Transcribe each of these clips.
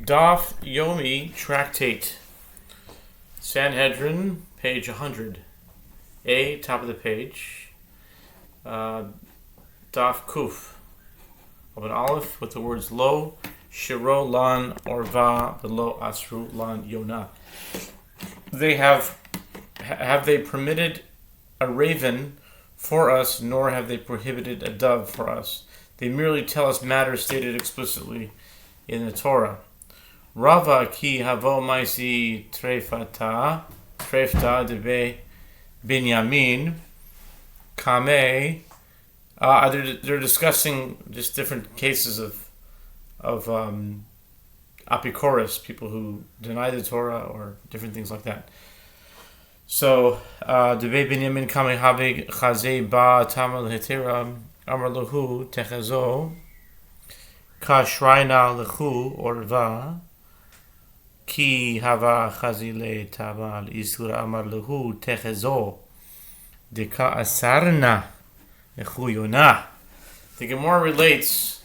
Daf Yomi Tractate, Sanhedrin, page 100. A, top of the page. Daf Kuf, of an aleph with the words Lo, Shiro Lan Orva, Below Asru Lan Yonah. Have they permitted a raven for us, nor have they prohibited a dove for us. They merely tell us matters stated explicitly in the Torah. Rava ki havo maisi trefta debe binyamin kame. They're discussing just different cases of apikoros, people who deny the Torah or different things like that. So debe binyamin kame have chaze ba tamal hetera amar lahu techazo ka shraina lechu orva. Ki hava chazile tabal isura amar lehu techezo deka asarna echuyona. The Gemara relates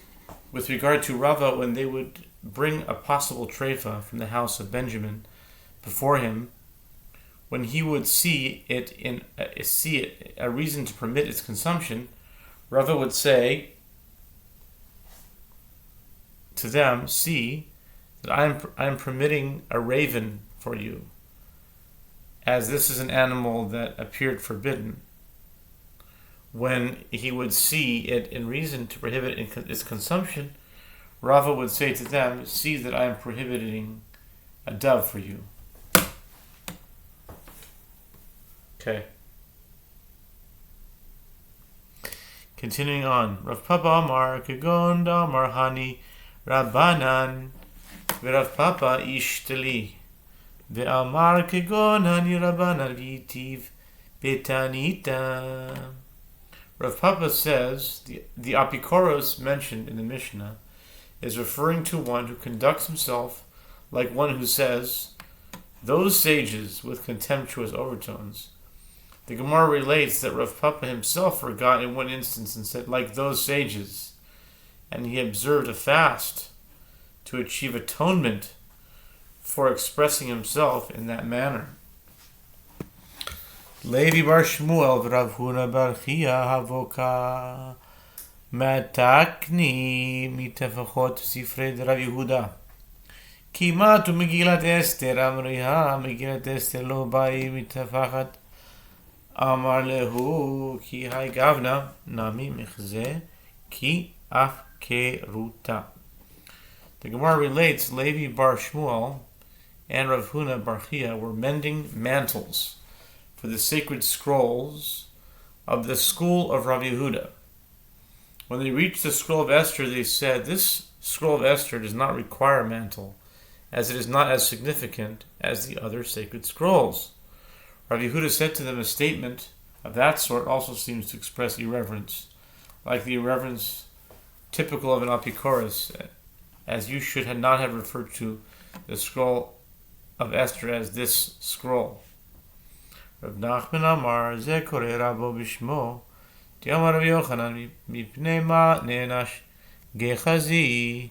with regard to Rava when they would bring a possible treifa from the house of Benjamin before him, when he would see a reason to permit its consumption. Rava would say to them, "See that I am permitting a raven for you, as this is an animal that appeared forbidden." When he would see it in reason to prohibit its consumption, Rava would say to them, "See that I am prohibiting a dove for you." Okay. Continuing on, Rav Papa Amar Kegon Damar Hani Rabbanan Rav Papa Ishtali Ve'amar Kegon Hani Rabbanan Vitiv Betanita. Rav Papa says the apikoros mentioned in the Mishnah is referring to one who conducts himself like one who says, "Those sages," with contemptuous overtones. The Gemara relates that Rav Papa himself forgot in one instance and said, "like those sages," and he observed a fast to achieve atonement for expressing himself in that manner. Levi bar Shmuel v'Rav Huna bar Chia havoka matakni mitafachot sifrei Rav Yehuda kimatu Megillat Esther amriha Megillat Esther lo bai mitafachat amar lehu ki hai gavna nami mechze ki af keruta. The Gemara relates Levi bar Shmuel and Rav Huna bar Chia were mending mantles for the sacred scrolls of the school of Rav Yehuda. When they reached the scroll of Esther, they said, "This scroll of Esther does not require a mantle, as it is not as significant as the other sacred scrolls." Rav Yehuda said to them, "A statement of that sort also seems to express irreverence, like the irreverence typical of an apikoros, as you should not have referred to the scroll of Esther as this scroll." Rav Nachman Amar Ze Korei Rabo Bishmo Tiamar Rav Yochanan Mipnei Ma Ne'enash Gechazi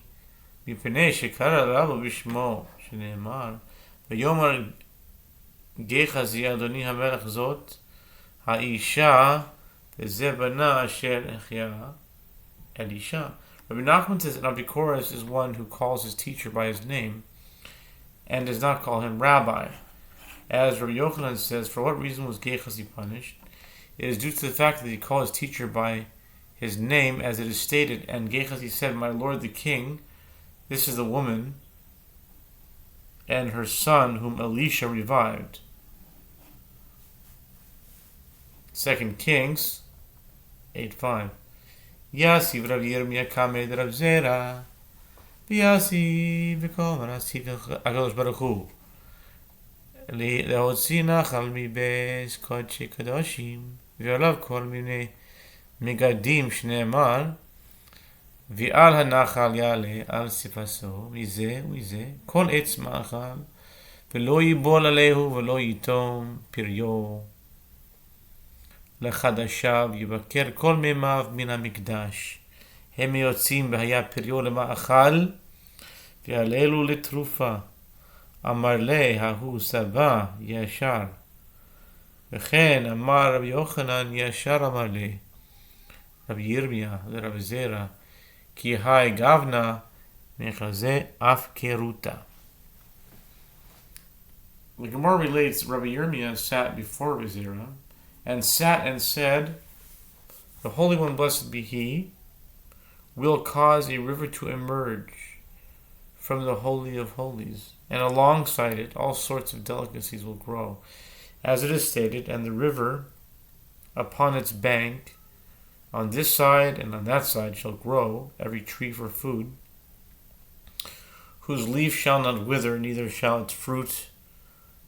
Mipnei Shekara Rabo Bishmo Shneimar V'yomar Gechazi Adoni HaMelech Zot Ha'isha V'ze Bana Asher Echya Elisha. Rabbi Nachman says that apikoros is one who calls his teacher by his name and does not call him rabbi. As Rabbi Yochanan says, for what reason was Gechazi punished? It is due to the fact that he called his teacher by his name, as it is stated, and Gechazi said, "My lord the king, this is the woman and her son whom Elisha revived." 2 Kings 8:5. Yasi Rav Yirmiyah Kamed Rav Zera V'yasi V'kol Manasi V'akadosh Baruch Hu להוציא נחל מבית קודשי קדושים ועליו כל מיני מגדים שנאמר ועל הנחל יעלה על סיפסו מזה ומזה כל עץ מאכל ולא ייבול עליהו ולא ייתום פריו לחדשיו יבקר כל מימיו מן המקדש הם יוצאים והיה פריו למאכל V'alelu litrufa. Amar le hahu saba yashar. V'chen amar Rabbi Yochanan yashar amar le. Rabbi Yirmiyah Rabbi Zera ki hai gavna mechaze af keruta. The Gemara relates Rabbi Yirmiyah sat before Rabbi Zera and sat and said, the Holy One, blessed be He, will cause a river to emerge from the Holy of Holies, and alongside it all sorts of delicacies will grow. As it is stated, and the river upon its bank on this side and on that side shall grow every tree for food, whose leaf shall not wither, neither shall its fruit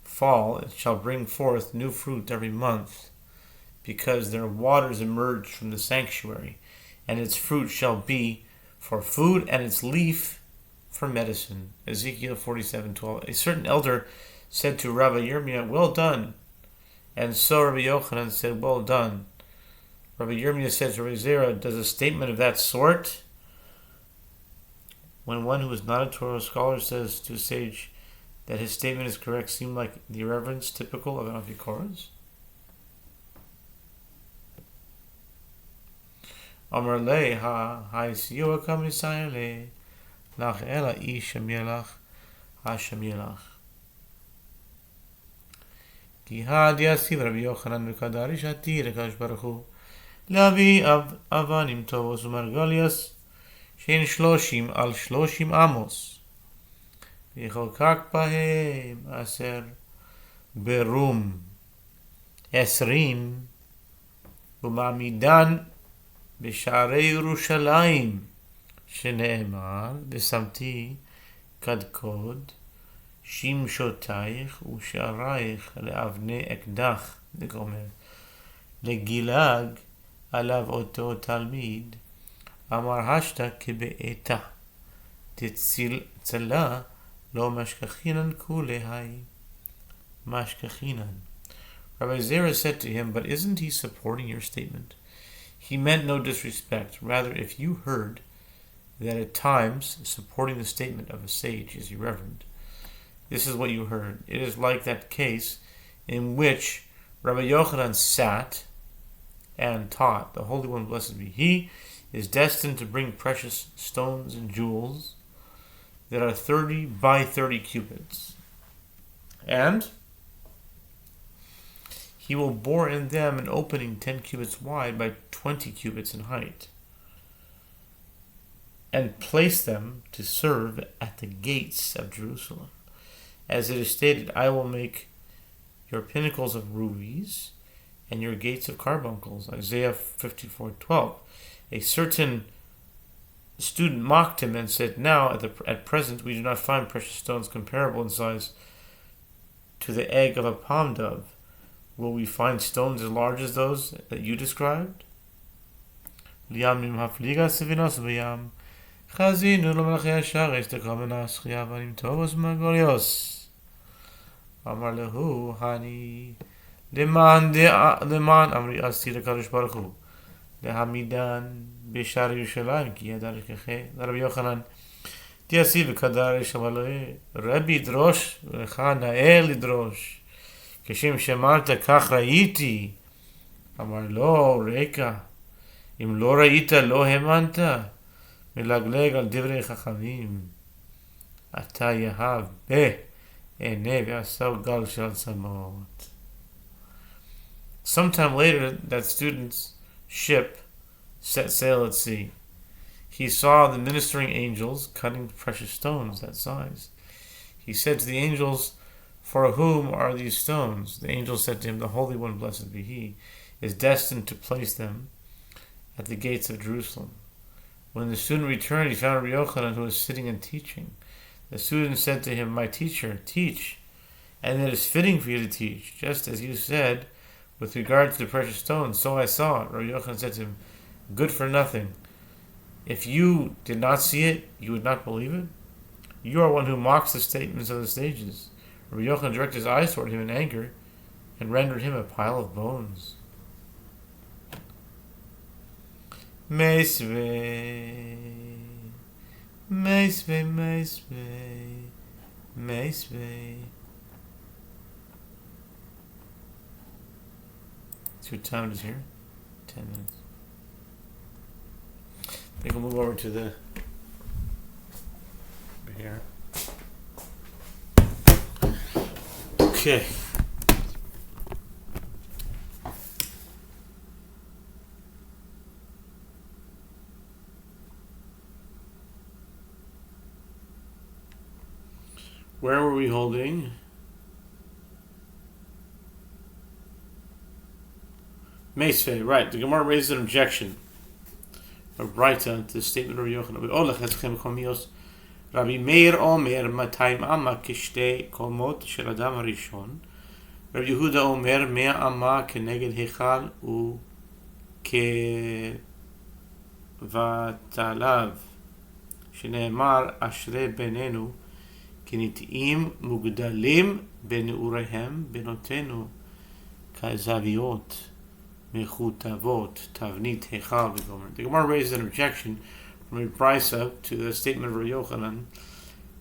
fall. It shall bring forth new fruit every month, because their waters emerge from the sanctuary, and its fruit shall be for food, and its leaf for medicine. Ezekiel 47:12. A certain elder said to Rabbi Yirmiyah, well done. And so Rabbi Yochanan said, well done. Rabbi Yirmiyah said to Rabbi Zera, does a statement of that sort, when one who is not a Torah scholar says to a sage that his statement is correct, seem like the irreverence typical of an Afikoros? Amar le ha-siua kamisaya le lach ela ish ha-mielach ha-shem-yelach. Ki ha-diasiv Rabbi Yochanan v'kadarish hati l'kadosh baruch hu להביא אבנים טובות ומרגליאס שהן 30 על 30 עמוס ויחוקק בהם 10 ברום 20 ומעמידן בשערי ירושלים שנאמר ושמתי קדקוד שמשותייך ושערייך לאבני אקדח. זה אומר לגילג עליו אותו תלמיד, אמר השתא כבעתה, תצלה לא משכחינן כולי היי. Mashkachinan. Rabbi Zera said to him, but isn't he supporting your statement? He meant no disrespect. Rather, if you heard that at times supporting the statement of a sage is irreverent, this is what you heard. It is like that case in which Rabbi Yochanan sat and taught. The Holy One, blessed be He, is destined to bring precious stones and jewels that are 30 by 30 cubits. And He will bore in them an opening 10 cubits wide by 20 cubits in height, and place them to serve at the gates of Jerusalem. As it is stated, I will make your pinnacles of rubies and your gates of carbuncles. Isaiah 54:12. A certain student mocked him and said, now, at present, we do not find precious stones comparable in size to the egg of a palm dove. Will we find stones as large as those that you described? Liam hafliga sevinos v'yam chazinu l'malachei hasharesh tekomenas chiyavanim tovos magolios. Amar lehu hani leman amri asi lekadosh baruch hu lehamidan b'shar Yerushalayim ki yadar keche. Rabbi Yochanan tiasi v'kadarish amaloi Rabbi drosh v'lecha na'el lidrosh כשם שאמרת כך ראיתי. אמר לו רקע, אם לא ראית לא האמנת, מלגלג על דברי חכמים. אתה יהב בעיני ועשו גל של עצמות. Sometime later, that student's ship set sail at sea. He saw the ministering angels cutting precious stones that size. He said to the angels, for whom are these stones? The angel said to him, the Holy One, blessed be He, is destined to place them at the gates of Jerusalem. When the student returned, he found Rabbi Yochanan, who was sitting and teaching. The student said to him, my teacher, teach, and it is fitting for you to teach, just as you said with regard to the precious stones. So I saw it. Rabbi Yochanan said to him, good for nothing. If you did not see it, you would not believe it? You are one who mocks the statements of the sages. Rabbi Yochanan directed his eyes toward him in anger and rendered him a pile of bones. Meisve Meisvei, meisvei, meisvei. See what time it is here? 10 minutes. I think we'll move over to the over here. Okay. Where were we holding? Meisvei, right. The Gemara raised an objection. A writer to the statement of Yochanan. Rabbi Meir Omer, Matayim Amma Kishte Komot Shel Adam Harishon. Rabbi Yehuda Omer, Mea Amma Keneged Hechal U Kevatalav. Shneemar Ashre Benenu Kinit'im Mugdalim Beneurehem Benotenu Kazaviot. Mechutavot Tavnit Hechal v'gomer. The Gemara raises an objection from a brisa to the statement of Rabbi Yochanan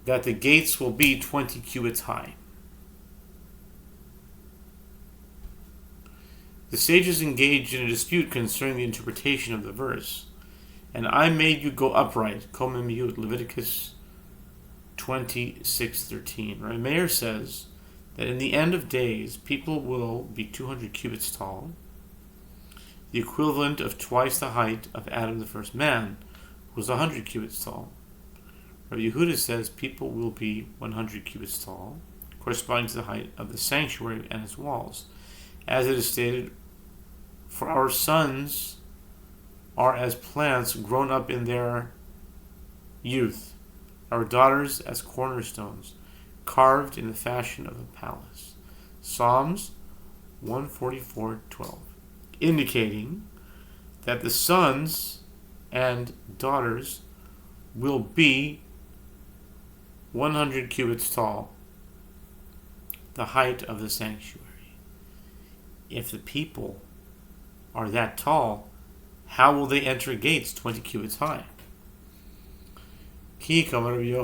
that the gates will be 20 cubits high. The sages engaged in a dispute concerning the interpretation of the verse. And I made you go upright. Komem Yud, Leviticus 26:13. Rabbi Meir says that in the end of days, people will be 200 cubits tall, the equivalent of twice the height of Adam the first man, who was 100 cubits tall. Rabbi Yehuda says people will be 100 cubits tall, corresponding to the height of the sanctuary and its walls. As it is stated, for our sons are as plants grown up in their youth, our daughters as cornerstones, carved in the fashion of a palace. Psalms 144:12. Indicating that the sons and daughters will be 100 cubits tall, the height of the sanctuary. If the people are that tall, how will they enter gates 20 cubits high? The Gemara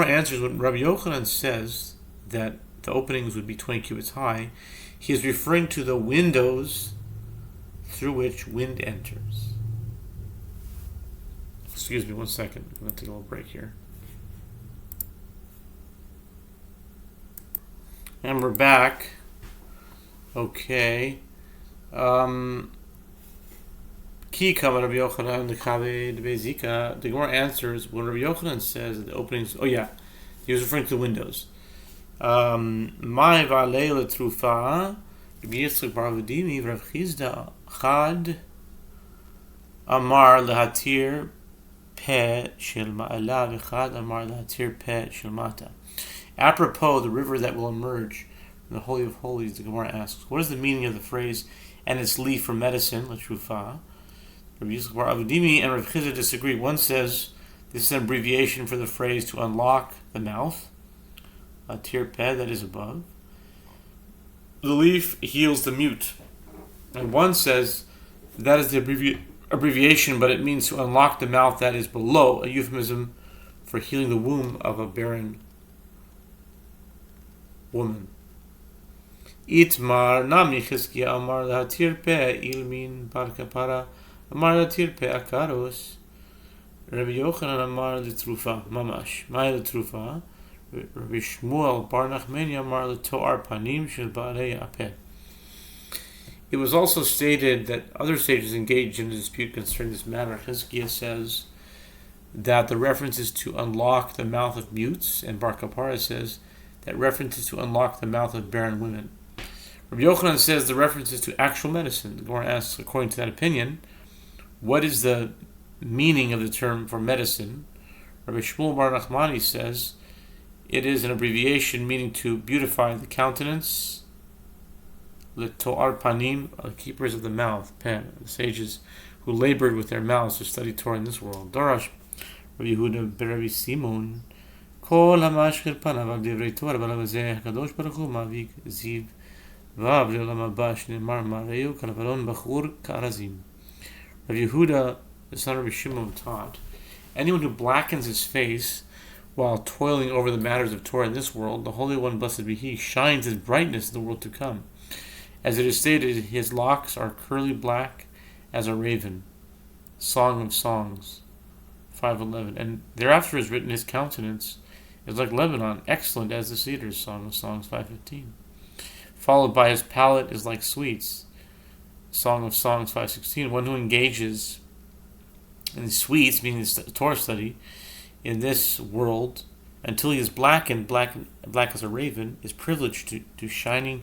answers when Rabbi Yochanan says that the openings would be 20 cubits high. He is referring to the windows through which wind enters. Excuse me 1 second. I'm going to take a little break here. And we're back. Okay. The Gemara answers when Rabbi Yochanan says that the openings. Oh yeah, he was referring to the windows. My Valela Trufa, Rabbi Yitzchak Bar Avdimi, Rav Chizda Chad Amar Lehatir Pe Shel Ma'ala V'Chad Amar Lehatir Pe Shel Mata. Apropos the river that will emerge from the Holy of Holies, the Gemara asks, what is the meaning of the phrase and its leaf for medicine, La Trufa? Rabbi Yitzchak Bar Avdimi and Rav Chizda disagree. One says this is an abbreviation for the phrase to unlock the mouth. A tir peh, that is above. The leaf heals the mute. And one says that is the abbreviation, but it means to unlock the mouth that is below, a euphemism for healing the womb of a barren woman. Itmar nami chizkiya amar lahatir peh ilmin bar kapara amar lahatir peh akaros. Rabbi Yochanan amar litrufa mamash. Ma'ay litrufa. Rabbi Shmuel Bar Nachmani Amar L'To'ar Panim Shel Ba'alei Apeh. It was also stated that other sages engaged in a dispute concerning this matter. Chizkiah says that the reference is to unlock the mouth of mutes, and Bar Kapara says that reference is to unlock the mouth of barren women. Rabbi Yochanan says the reference is to actual medicine. The Gemara asks, according to that opinion, what is the meaning of the term for medicine? Rabbi Shmuel Bar Nachmani says it is an abbreviation meaning to beautify the countenance. L'to'ar panim, keepers of the mouth, pen, the sages who labored with their mouths to study Torah in this world. Darash, Rabbi Yehuda Rabbi Simon, Kol hamashchir panav al divrei Torah b'lavazeh hakadosh baruch hu mavik ziv vav le'olam haba shneimar mareyu kalavalon bachur ka'arazim. Rabbi Yehuda the son of Rabbi Shimon, taught, anyone who blackens his face while toiling over the matters of Torah in this world, the Holy One, blessed be He, shines His brightness in the world to come. As it is stated, His locks are curly black as a raven. Song of Songs 5:11. And thereafter is written, His countenance is like Lebanon, excellent as the cedars. Song of Songs 5:15. Followed by His palate is like sweets. Song of Songs 5:16. One who engages in sweets, meaning the Torah study, in this world until he is black as a raven, is privileged to shining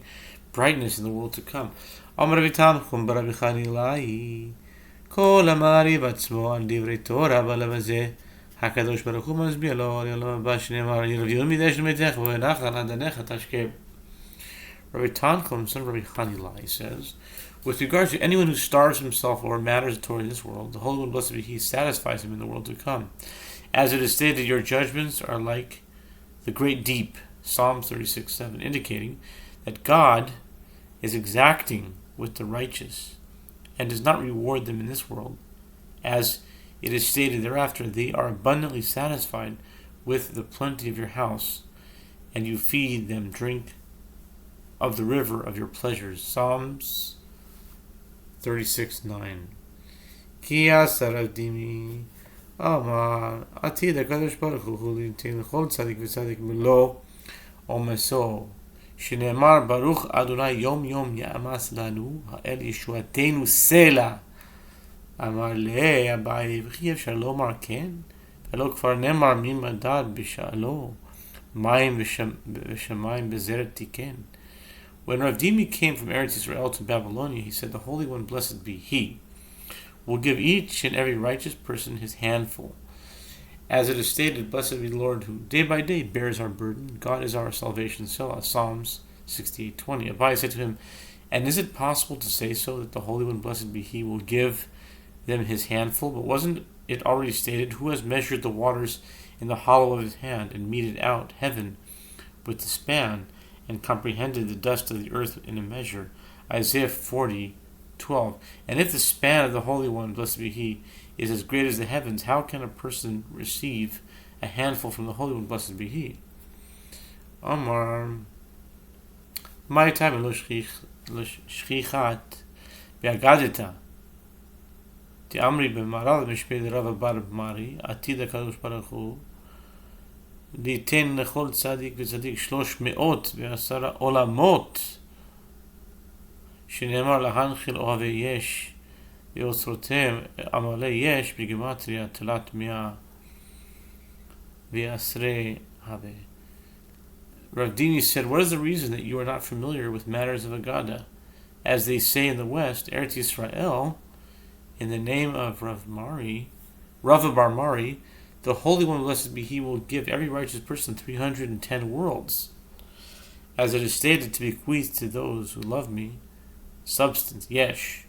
brightness in the world to come. Amar Rabbi Tanchum bar Rabbi Chanilai Kol amari batzmo al divrei Torah b'lev hazeh HaKadosh Baruch Hu mazbiah lo al yom haba shneimar Rav Yomi desh metech v'enachal adanecha tashkeb. Rabbi Tanchum, son of Rabbi Chanilai, says, with regard to anyone who starves himself over matters of Torah in this world, the Holy One, blessed be He, satisfies him in the world to come. As it is stated, your judgments are like the great deep, Psalms 36:7, indicating that God is exacting with the righteous and does not reward them in this world. As it is stated thereafter, they are abundantly satisfied with the plenty of your house, and you feed them drink of the river of your pleasures. Psalms 36:9. Ki asaravdimi Amar Atid HaKadosh Baruch Hu Lintin L'chol Tzadik V'Tzadik Melo Omeso Shneimar Baruch Adonai Yom Yom Ya'amas Lanu Ha'el Yeshuatenu Sela Amar Le Abai V'chi Efshar Lomar Ken V'lo Kfar Nemar Mimadad B'Sha'alo Mayim V'Shamayim B'Zeret Tiken. When Rav Dimi came from Eretz Israel to Babylonia, he said, the Holy One, blessed be He, will give each and every righteous person his handful. As it is stated, blessed be the Lord who day by day bears our burden. God is our salvation. Selah. Psalms 68:20. Abai said to him, and is it possible to say so, that the Holy One, blessed be He, will give them his handful? But wasn't it already stated, who has measured the waters in the hollow of his hand and meted out heaven with the span and comprehended the dust of the earth in a measure? Isaiah 40:12. And if the span of the Holy One, blessed be He, is as great as the heavens, how can a person receive a handful from the Holy One, blessed be He? Amar my time lo shchichat be'agadita ti amri b'marav mishpei Rav bar Mari atid HaKadosh Baruch Hu ליתן לכל צדיק וצדיק 310 עולמות שנאמר להנחיל אוהבי יש ואוצרותיהם עמלי יש בגימטריה תלת 110 הווה. Rav Dini said, what is the reason that you are not familiar with matters of Agada? As they say in the West, Eretz Yisrael, in the name of Rav bar Mari, the Holy One, blessed be He, will give every righteous person 310 worlds. As it is stated, to bequeath to those who love me, substance, yesh,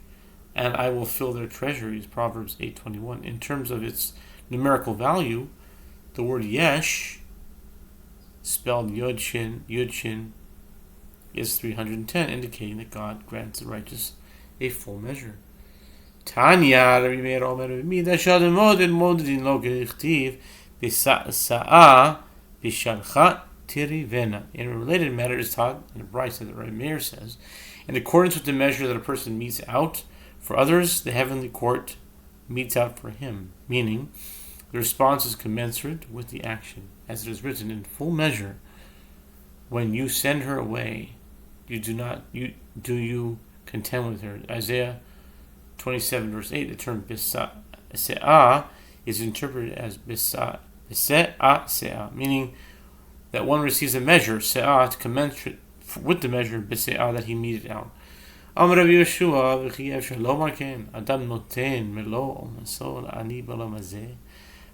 and I will fill their treasuries, Proverbs 8:21. In terms of its numerical value, the word yesh, spelled yud-shin, is 310, indicating that God grants the righteous a full measure. Tanya Rabbi Meir Omer Mida Shadimod El Modin Lo Gerichtiv Bisa'a Bishalcha Tirivena. In a related matter, is taught in a brayta that Rabbi Meir says, in accordance with the measure that a person meets out for others, the heavenly court meets out for him, meaning the response is commensurate with the action, as it is written in full measure. When you send her away, you contend with her. Isaiah 27 verse 8. The term Bisa'ah is interpreted as Bisa'ah, meaning that one receives a measure, Se'ah, to commensurate with the measure Bisa'ah that he meted out. Amar Rabbi Yehoshua v'chi efshar lomar ken Adam noten melo u'maso la'ani b'olam hazeh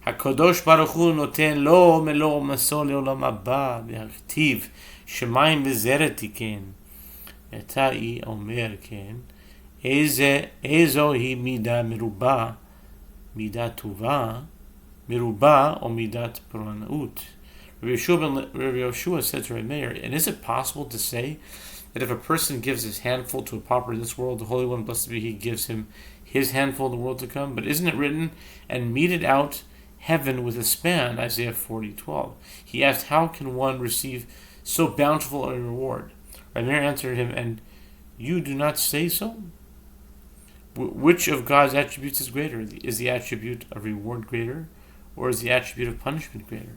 HaKadosh Baruch Hu noten lo melo u'maso le'olam haba v'haktiv shemayim b'zeret tiken Etai omer ken איזו היא מידה מרובה, מידה טובה, מרובה או מידת פורענות. Rabbi Yehoshua said to Rabbi Meir, and is it possible to say that if a person gives his handful to a pauper in this world, the Holy One, blessed be He, gives him his handful in the world to come? But isn't it written, and meted out heaven with a span, Isaiah 40:12? He asked, how can one receive so bountiful a reward? Rabbi Meir answered him, and you do not say so? Which of God's attributes is greater? Is the attribute of reward greater, or is the attribute of punishment greater?